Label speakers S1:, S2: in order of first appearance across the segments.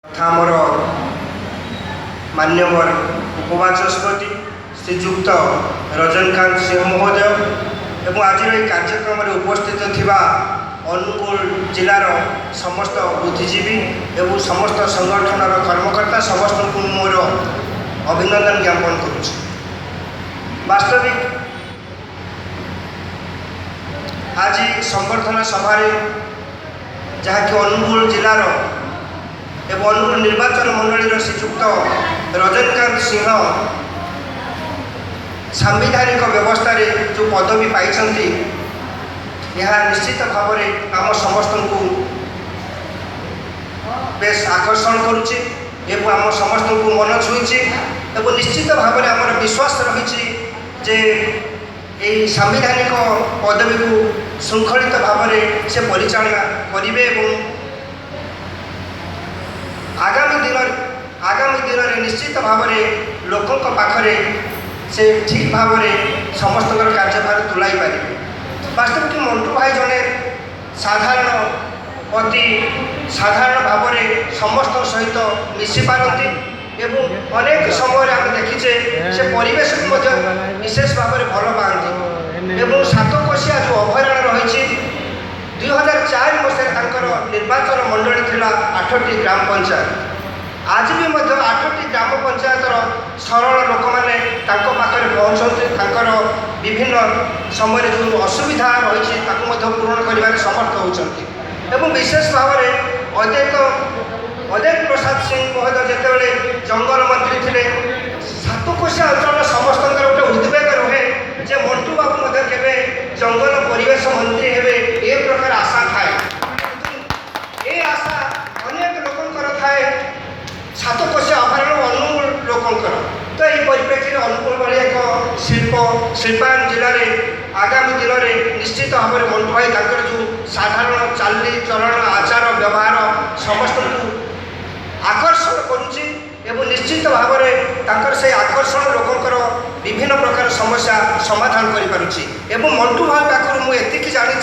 S1: आमर मान्यवर उपवाचस्पति श्रीजुक्त रजनीकांत सिंह महोदय एवं आज कार्यक्रम में उपस्थित थिबा अनुगुल जिलार समस्त बुद्धिजीवी एवं समस्त संगठन कर्मकर्ता समस्त को मोर अभिनंदन ज्ञापन करुच्ची। वास्तविक आज संबर्धना सभा जहाँकि अनुगुल जिलार एवं अनुगुल निर्वाचन मंडल श्रीजुक्त रजनीकांत सिंह सांविधानिक व्यवस्था जो पदवी पाई यह निश्चित भाव में आम समस्त को बेस आकर्षण करुच्ची एवं आम समस्त को मन छुईची एवं निश्चित भाव में आम विश्वास रही जे यही सांविधानिक पदवी को श्रृंखलित भाव में से परिचालना करेंगे एवं आगामी दिन में निश्चित भाव में लोकों पाखरे से ठीक भाव में समस्त कार्यभार तुलाई पारे। वास्तविक मंटू भाई जड़े साधारण अति साधारण भाव में समस्त सहित मिसी पारती एवं अनेक समय आम देखीचे से परिवेश को विशेष भाव में भल पाती एवं सातकोशिया जो अभयारण्य रही 2004 मसीह निर्वाचन मंडली थिला 8टी ग्राम पंचायत आज भी 8टी ग्राम पंचायतर सरल लोक मैंने पाखे पहुँचते विभिन्न समय जो असुविधा रही पूरण कर समर्थ होती विशेष भाव में अजय प्रसाद सिंह महोदय जितेबाला जंगल मंत्री थे सातकोशिया अंचल समस्त गोटे उद्वेग रुहे जे मंटू बाबू के जंगल परिवेश मंत्री हे ए प्रकार आशा थाए ये आशा अनेक लोकंर थाए सातकोशिया अभयारण्य अनुगुल लोकंर तो यही परिप्रेक्षी में अनुगुल भाई एक शिल्पायन जिले में आगामी दिन में निश्चित भाव में मंटू भाई जो साधारण चाली चलन आचार व्यवहार समस्त को आकर्षण करुच्ची एवं निश्चित भाव में से आकर्षण लोकंर विभिन्न प्रकार समस्या समाधान करिपारुछि एवं मंटू भाई पाखर मुझे जानी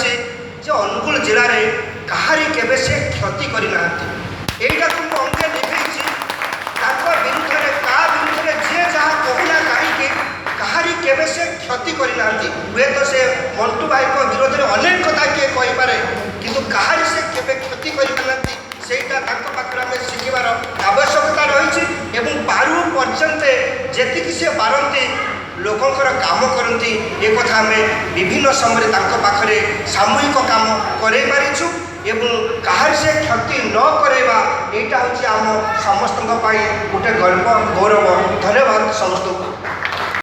S1: अनुगुल जिले में कहारी केबे से क्षति करना यहीटा तुमको अंगे लिखी विरुद्ध विरुद्ध जी जहाँ कहूना कहीं कहारी केबे से क्षति करना हुए तो से मंटू भाई विरोध में अनेक कथा किए कहीपे किंतु कहारी से केबे क्षति करना सेटा पाखे आम शिखार आवश्यकता रही पारु पर्यंत जी से पारती लोकंर काम करती एक कथा आम विभिन्न समय पाखे सामूहिक काम कर पारिछु एवं कहार से क्षति न करवा यहाँ हूँ आम समस्त गोटे गर्व गौरव। धन्यवाद।